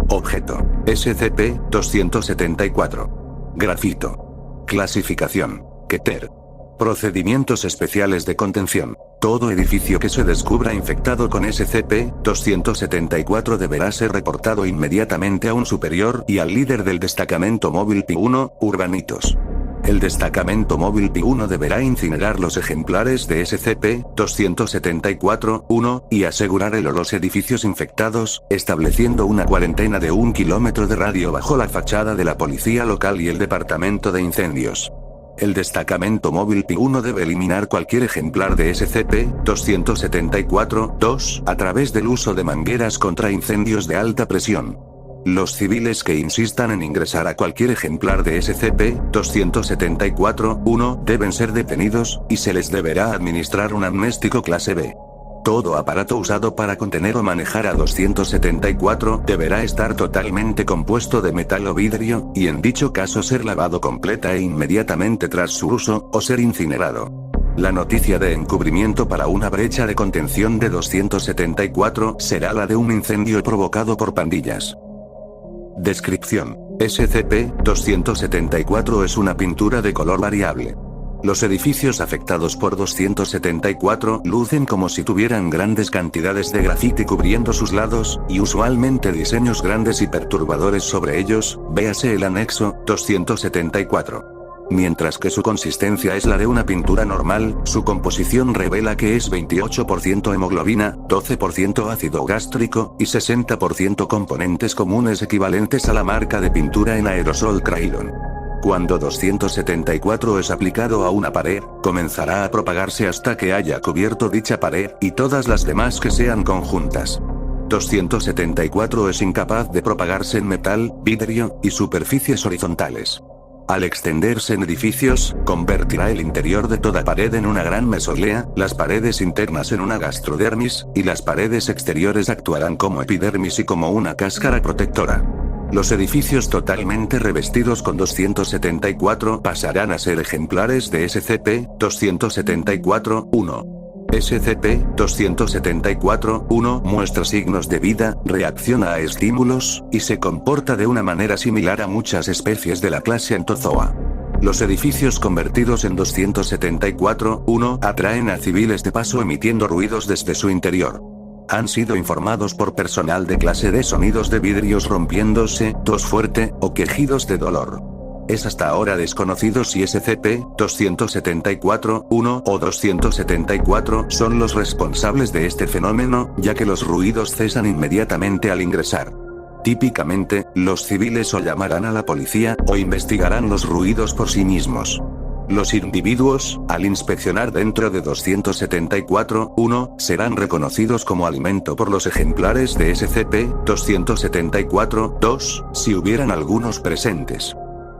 Objeto. SCP-274. Grafito. Clasificación. Keter. Procedimientos especiales de contención. Todo edificio que se descubra infectado con SCP-274 deberá ser reportado inmediatamente a un superior y al líder del destacamento móvil P1, Urbanitos. El destacamento móvil P1 deberá incinerar los ejemplares de SCP-274-1 y asegurar los edificios infectados, estableciendo una cuarentena de 1 kilómetro de radio bajo la fachada de la policía local y el departamento de incendios. El destacamento móvil P1 debe eliminar cualquier ejemplar de SCP-274-2 a través del uso de mangueras contra incendios de alta presión. Los civiles que insistan en ingresar a cualquier ejemplar de SCP-274-1 deben ser detenidos, y se les deberá administrar un amnéstico clase B. Todo aparato usado para contener o manejar a 274 deberá estar totalmente compuesto de metal o vidrio, y en dicho caso ser lavado completa e inmediatamente tras su uso, o ser incinerado. La noticia de encubrimiento para una brecha de contención de 274 será la de un incendio provocado por pandillas. Descripción. SCP-274 es una pintura de color variable. Los edificios afectados por 274 lucen como si tuvieran grandes cantidades de grafiti cubriendo sus lados, y usualmente diseños grandes y perturbadores sobre ellos, véase el anexo 274. Mientras que su consistencia es la de una pintura normal, su composición revela que es 28% hemoglobina, 12% ácido gástrico, y 60% componentes comunes equivalentes a la marca de pintura en aerosol Krylon. Cuando 274 es aplicado a una pared, comenzará a propagarse hasta que haya cubierto dicha pared, y todas las demás que sean conjuntas. 274 es incapaz de propagarse en metal, vidrio, y superficies horizontales. Al extenderse en edificios, convertirá el interior de toda pared en una gran mesolea, las paredes internas en una gastrodermis, y las paredes exteriores actuarán como epidermis y como una cáscara protectora. Los edificios totalmente revestidos con 274 pasarán a ser ejemplares de SCP-274-1. SCP-274-1 muestra signos de vida, reacciona a estímulos, y se comporta de una manera similar a muchas especies de la clase Anthozoa. Los edificios convertidos en 274-1 atraen a civiles de paso emitiendo ruidos desde su interior. Han sido informados por personal de clase D sonidos de vidrios rompiéndose, tos fuerte, o quejidos de dolor. Es hasta ahora desconocido si SCP-274-1 o 274 son los responsables de este fenómeno, ya que los ruidos cesan inmediatamente al ingresar. Típicamente, los civiles o llamarán a la policía, o investigarán los ruidos por sí mismos. Los individuos, al inspeccionar dentro de 274-1, serán reconocidos como alimento por los ejemplares de SCP-274-2, si hubieran algunos presentes.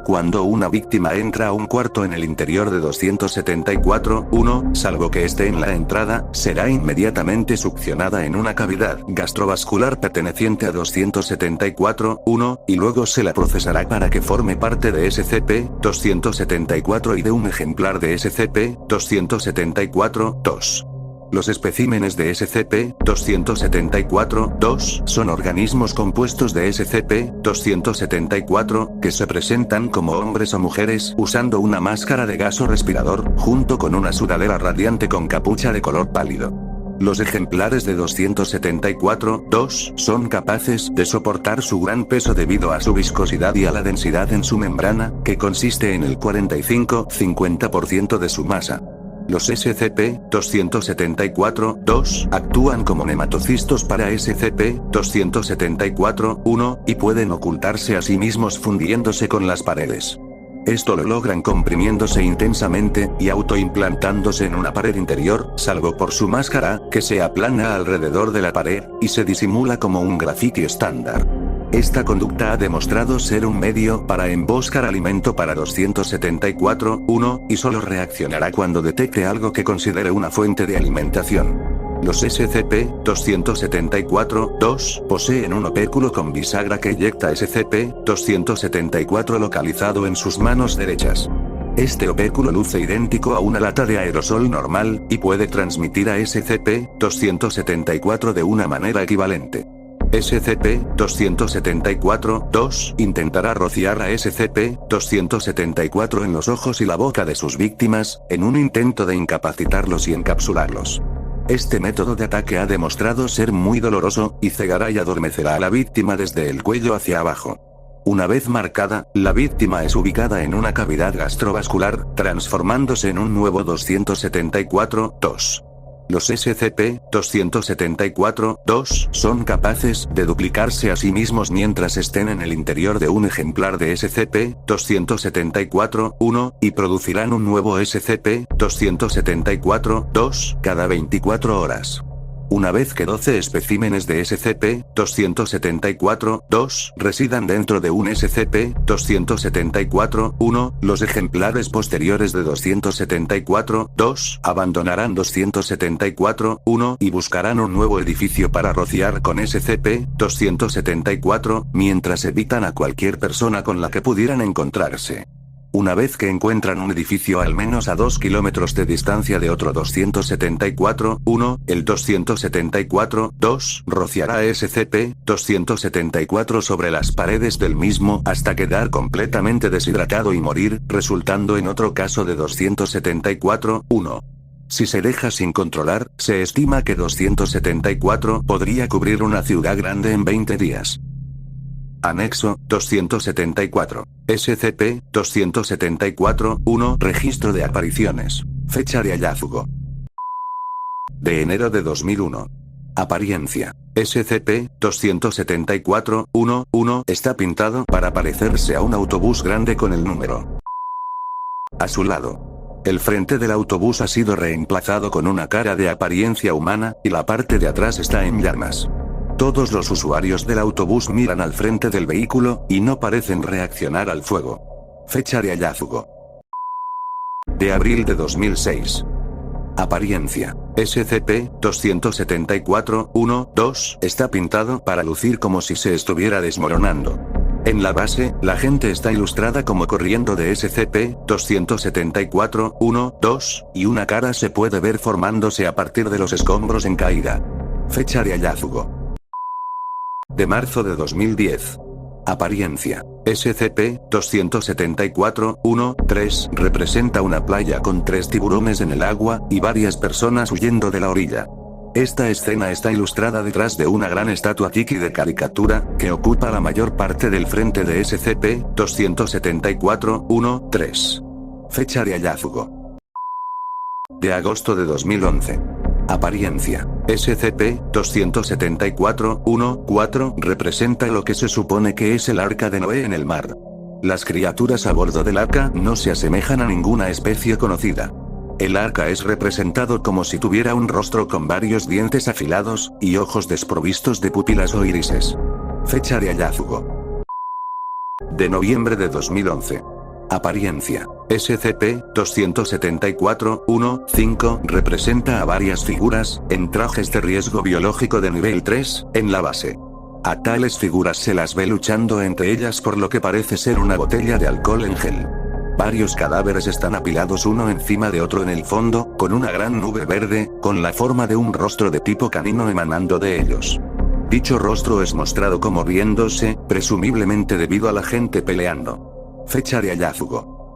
Cuando una víctima entra a un cuarto en el interior de 274-1, salvo que esté en la entrada, será inmediatamente succionada en una cavidad gastrovascular perteneciente a 274-1, y luego se la procesará para que forme parte de SCP-274 y de un ejemplar de SCP-274-2. Los especímenes de SCP-274-2 son organismos compuestos de SCP-274, que se presentan como hombres o mujeres usando una máscara de gaso respirador, junto con una sudadera radiante con capucha de color pálido. Los ejemplares de 274-2 son capaces de soportar su gran peso debido a su viscosidad y a la densidad en su membrana, que consiste en el 45-50% de su masa. Los SCP-274-2 actúan como nematocistos para SCP-274-1, y pueden ocultarse a sí mismos fundiéndose con las paredes. Esto lo logran comprimiéndose intensamente, y autoimplantándose en una pared interior, salvo por su máscara, que se aplana alrededor de la pared, y se disimula como un grafiti estándar. Esta conducta ha demostrado ser un medio para emboscar alimento para 274-1, y solo reaccionará cuando detecte algo que considere una fuente de alimentación. Los SCP-274-2 poseen un opéculo con bisagra que eyecta SCP-274 localizado en sus manos derechas. Este opéculo luce idéntico a una lata de aerosol normal, y puede transmitir a SCP-274 de una manera equivalente. SCP-274-2 intentará rociar a SCP-274 en los ojos y la boca de sus víctimas, en un intento de incapacitarlos y encapsularlos. Este método de ataque ha demostrado ser muy doloroso, y cegará y adormecerá a la víctima desde el cuello hacia abajo. Una vez marcada, la víctima es ubicada en una cavidad gastrovascular, transformándose en un nuevo 274-2. Los SCP-274-2 son capaces de duplicarse a sí mismos mientras estén en el interior de un ejemplar de SCP-274-1, y producirán un nuevo SCP-274-2 cada 24 horas. Una vez que 12 especímenes de SCP-274-2 residan dentro de un SCP-274-1, los ejemplares posteriores de 274-2 abandonarán 274-1 y buscarán un nuevo edificio para rociar con SCP-274, mientras evitan a cualquier persona con la que pudieran encontrarse. Una vez que encuentran un edificio al menos a 2 kilómetros de distancia de otro 274-1, el 274-2 rociará SCP-274 sobre las paredes del mismo hasta quedar completamente deshidratado y morir, resultando en otro caso de 274-1. Si se deja sin controlar, se estima que 274 podría cubrir una ciudad grande en 20 días. Anexo 274. SCP-274-1 Registro de apariciones. Fecha de hallazgo. De enero de 2001. Apariencia. SCP-274-1-1 está pintado para parecerse a un autobús grande con el número a su lado. El frente del autobús ha sido reemplazado con una cara de apariencia humana, y la parte de atrás está en llamas. Todos los usuarios del autobús miran al frente del vehículo, y no parecen reaccionar al fuego. Fecha de hallazgo. De abril de 2006. Apariencia. SCP-274-1-2 está pintado para lucir como si se estuviera desmoronando. En la base, la gente está ilustrada como corriendo de SCP-274-1-2, y una cara se puede ver formándose a partir de los escombros en caída. Fecha de hallazgo. De marzo de 2010. Apariencia. SCP-274-1-3 representa una playa con 3 tiburones en el agua, y varias personas huyendo de la orilla. Esta escena está ilustrada detrás de una gran estatua tiki de caricatura, que ocupa la mayor parte del frente de SCP-274-1-3. Fecha de hallazgo. De agosto de 2011. Apariencia. SCP-274-1-4 representa lo que se supone que es el Arca de Noé en el mar. Las criaturas a bordo del arca no se asemejan a ninguna especie conocida. El arca es representado como si tuviera un rostro con varios dientes afilados, y ojos desprovistos de pupilas o irises. Fecha de hallazgo. De noviembre de 2011. Apariencia. SCP-274-1-5 representa a varias figuras, en trajes de riesgo biológico de nivel 3, en la base. A tales figuras se las ve luchando entre ellas por lo que parece ser una botella de alcohol en gel. Varios cadáveres están apilados uno encima de otro en el fondo, con una gran nube verde, con la forma de un rostro de tipo canino emanando de ellos. Dicho rostro es mostrado como riéndose, presumiblemente debido a la gente peleando. Fecha de hallazgo.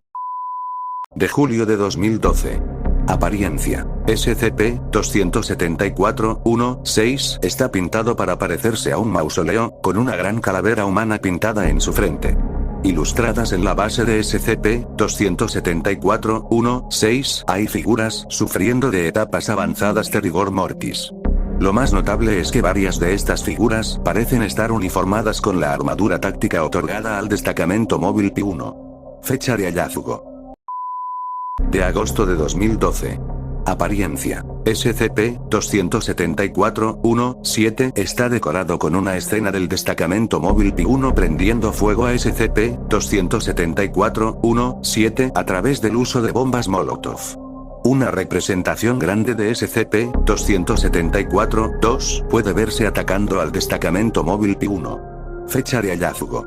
De julio de 2012. Apariencia. SCP-274-1-6 está pintado para parecerse a un mausoleo, con una gran calavera humana pintada en su frente. Ilustradas en la base de SCP-274-1-6 hay figuras sufriendo de etapas avanzadas de rigor mortis. Lo más notable es que varias de estas figuras parecen estar uniformadas con la armadura táctica otorgada al destacamento móvil P-1. Fecha de hallazgo. De agosto de 2012. Apariencia. SCP-274-1-7 está decorado con una escena del destacamento móvil P-1 prendiendo fuego a SCP-274-1-7 a través del uso de bombas Molotov. Una representación grande de SCP-274-2 puede verse atacando al destacamento móvil P-1. Fecha de hallazgo.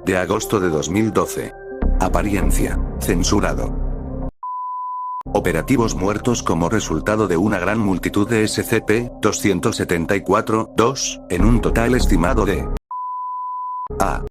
De agosto de 2012. Apariencia. Censurado. Operativos muertos como resultado de una gran multitud de SCP-274-2, en un total estimado de A.